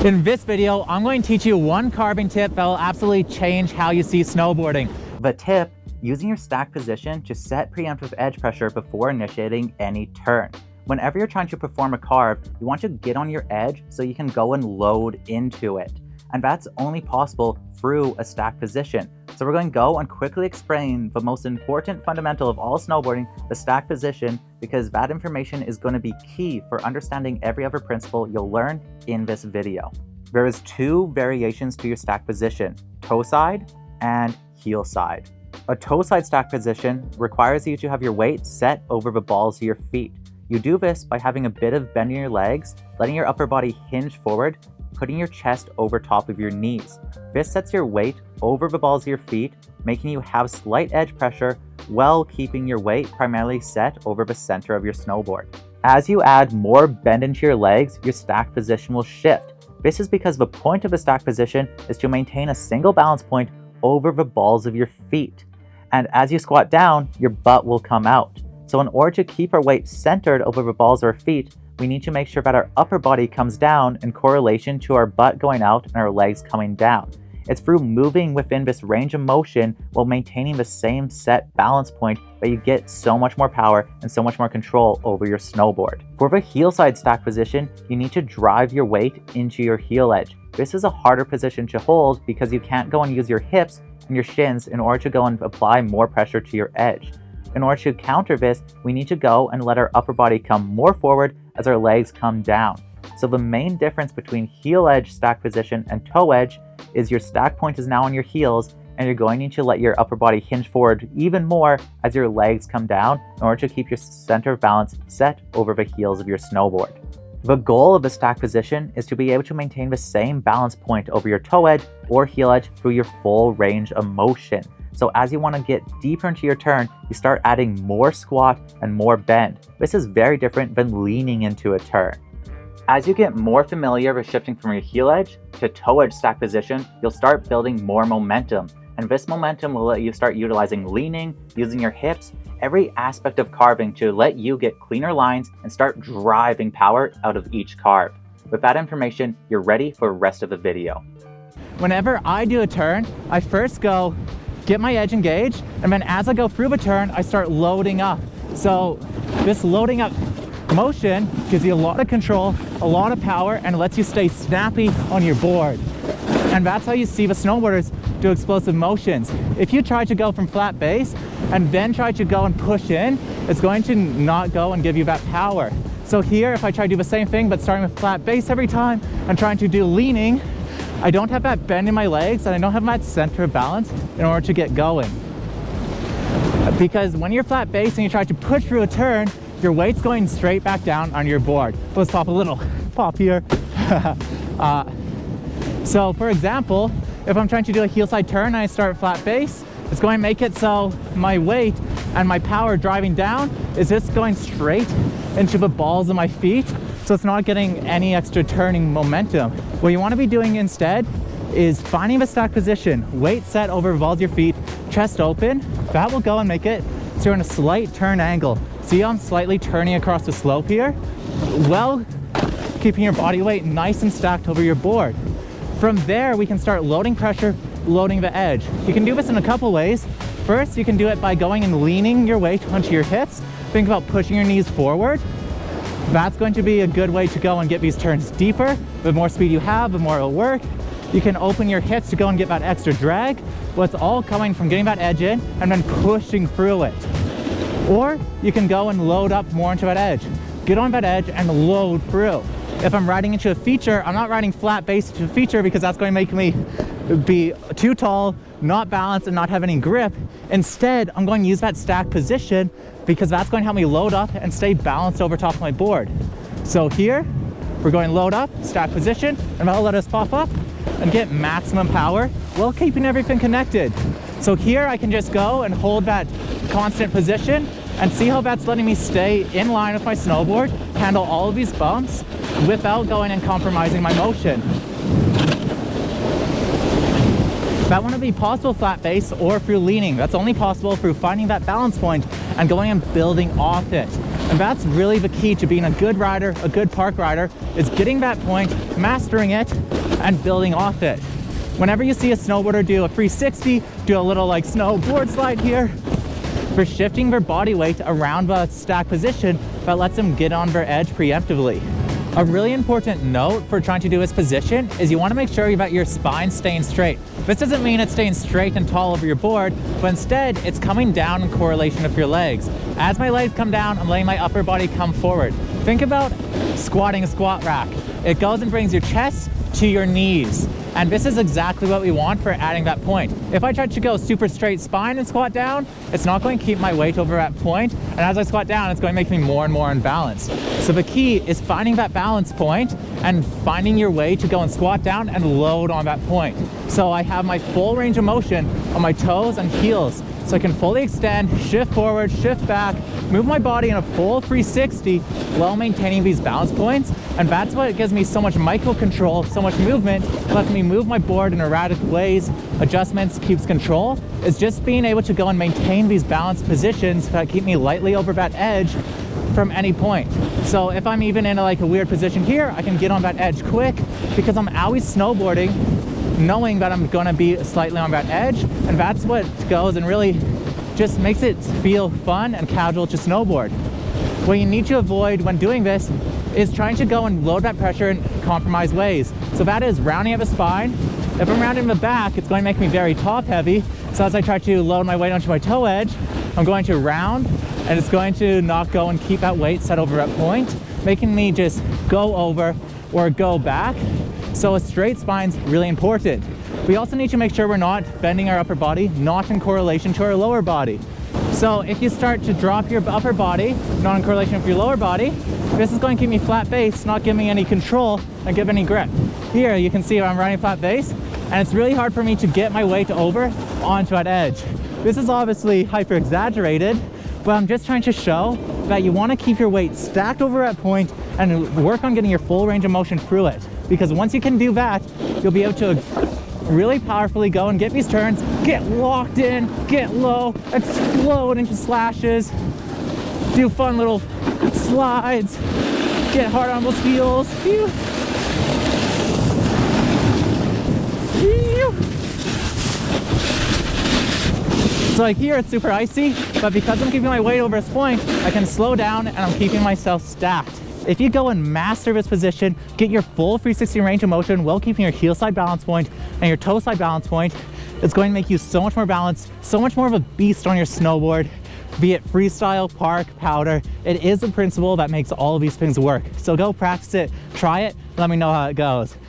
In this video, I'm going to teach you one carving tip that will absolutely change how you see snowboarding. The tip, using your stack position to set preemptive edge pressure before initiating any turn. Whenever you're trying to perform a carve, you want to get on your edge so you can go and load into it. And that's only possible through a stack position. So we're going to go and quickly explain the most important fundamental of all snowboarding, the stack position, because that information is going to be key for understanding every other principle you'll learn in this video. There is two variations to your stack position, toe side and heel side. A toe side stack position requires you to have your weight set over the balls of your feet. You do this by having a bit of bend in your legs, letting your upper body hinge forward, putting your chest over top of your knees. This sets your weight over the balls of your feet, making you have slight edge pressure while keeping your weight primarily set over the center of your snowboard. As you add more bend into your legs, your stack position will shift. This is because the point of a stack position is to maintain a single balance point over the balls of your feet. And as you squat down, your butt will come out. So in order to keep our weight centered over the balls of our feet, we need to make sure that our upper body comes down in correlation to our butt going out and our legs coming down. It's through moving within this range of motion while maintaining the same set balance point that you get so much more power and so much more control over your snowboard. For the heel side stack position, you need to drive your weight into your heel edge. This is a harder position to hold because you can't go and use your hips and your shins in order to go and apply more pressure to your edge. In order to counter this, we need to go and let our upper body come more forward as our legs come down. So the main difference between heel edge stack position and toe edge is your stack point is now on your heels and you're going to need to let your upper body hinge forward even more as your legs come down in order to keep your center of balance set over the heels of your snowboard. The goal of the stack position is to be able to maintain the same balance point over your toe edge or heel edge through your full range of motion. So as you want to get deeper into your turn, you start adding more squat and more bend. This is very different than leaning into a turn. As you get more familiar with shifting from your heel edge to toe edge stack position, you'll start building more momentum. And this momentum will let you start utilizing leaning, using your hips, every aspect of carving to let you get cleaner lines and start driving power out of each carve. With that information, you're ready for the rest of the video. Whenever I do a turn, I first go get my edge engaged, and then as I go through the turn, I start loading up. So this loading up motion gives you a lot of control, a lot of power, and lets you stay snappy on your board. And that's how you see the snowboarders do explosive motions. If you try to go from flat base and then try to go and push in, it's going to not go and give you that power. So here, if I try to do the same thing, but starting with flat base every time and trying to do leaning, I don't have that bend in my legs and I don't have that center of balance in order to get going. Because when you're flat base and you try to push through a turn, your weight's going straight back down on your board. Let's pop a little pop here. So for example, if I'm trying to do a heel side turn and I start flat base, it's going to make it so my weight and my power driving down is just going straight into the balls of my feet. So it's not getting any extra turning momentum. What you want to be doing instead is finding the stack position, weight set over the balls of your feet, chest open. That will go and make it so you're in a slight turn angle. See how I'm slightly turning across the slope here? Well, keeping your body weight nice and stacked over your board. From there, we can start loading pressure, loading the edge. You can do this in a couple ways. First, you can do it by going and leaning your weight onto your hips. Think about pushing your knees forward. That's going to be a good way to go and get these turns deeper. The more speed you have, the more it'll work. You can open your hips to go and get that extra drag. Well, it's all coming from getting that edge in and then pushing through it. Or you can go and load up more into that edge. Get on that edge and load through. If I'm riding into a feature, I'm not riding flat base to a feature because that's going to make me be too tall, not balanced, and not have any grip. Instead, I'm going to use that stack position because that's going to help me load up and stay balanced over top of my board. So here, we're going to load up, stack position, and that'll let us pop up and get maximum power while keeping everything connected. So here I can just go and hold that constant position and see how that's letting me stay in line with my snowboard, handle all of these bumps without going and compromising my motion. That wouldn't be possible flat base or through leaning. That's only possible through finding that balance point and going and building off it. And that's really the key to being a good rider, a good park rider, is getting that point, mastering it, and building off it. Whenever you see a snowboarder do a 360, do a little like snowboard slide here, they're shifting their body weight around the stack position that lets them get on their edge preemptively. A really important note for trying to do this position is you want to make sure that your spine's staying straight. This doesn't mean it's staying straight and tall over your board, but instead it's coming down in correlation with your legs. As my legs come down, I'm letting my upper body come forward. Think about squatting a squat rack. It goes and brings your chest to your knees. And this is exactly what we want for adding that point. If I try to go super straight spine and squat down, it's not going to keep my weight over that point. And as I squat down, it's going to make me more and more unbalanced. So the key is finding that balance point and finding your way to go and squat down and load on that point. So I have my full range of motion on my toes and heels. So I can fully extend, shift forward, shift back, move my body in a full 360 while maintaining these balance points. And that's what gives me so much micro control, so much movement, lets me move my board in erratic ways, adjustments, keeps control. Is just being able to go and maintain these balanced positions that keep me lightly over that edge from any point. So if I'm even in a weird position here, I can get on that edge quick because I'm always snowboarding knowing that I'm gonna be slightly on that edge, and that's what goes and really just makes it feel fun and casual to snowboard. What you need to avoid when doing this is trying to go and load that pressure in compromised ways. So that is rounding at the spine. If I'm rounding the back, it's going to make me very top heavy. So as I try to load my weight onto my toe edge, I'm going to round, and it's going to not go and keep that weight set over that point, making me just go over or go back. So a straight spine's really important. We also need to make sure we're not bending our upper body, not in correlation to our lower body. So if you start to drop your upper body, not in correlation with your lower body, this is going to keep me flat base, not give me any control and give any grip. Here you can see I'm running flat base, and it's really hard for me to get my weight over onto that edge. This is obviously hyper exaggerated, but I'm just trying to show that you want to keep your weight stacked over that point and work on getting your full range of motion through it. Because once you can do that, you'll be able to really powerfully go and get these turns, get locked in, get low, explode into slashes, do fun little slides, get hard on those heels. Phew. Phew. So like here it's super icy, but because I'm keeping my weight over this point, I can slow down and I'm keeping myself stacked. If you go and master this position, get your full 360 range of motion while keeping your heel side balance point and your toe side balance point, it's going to make you so much more balanced, so much more of a beast on your snowboard, be it freestyle, park, powder. It is a principle that makes all of these things work. So go practice it, try it, let me know how it goes.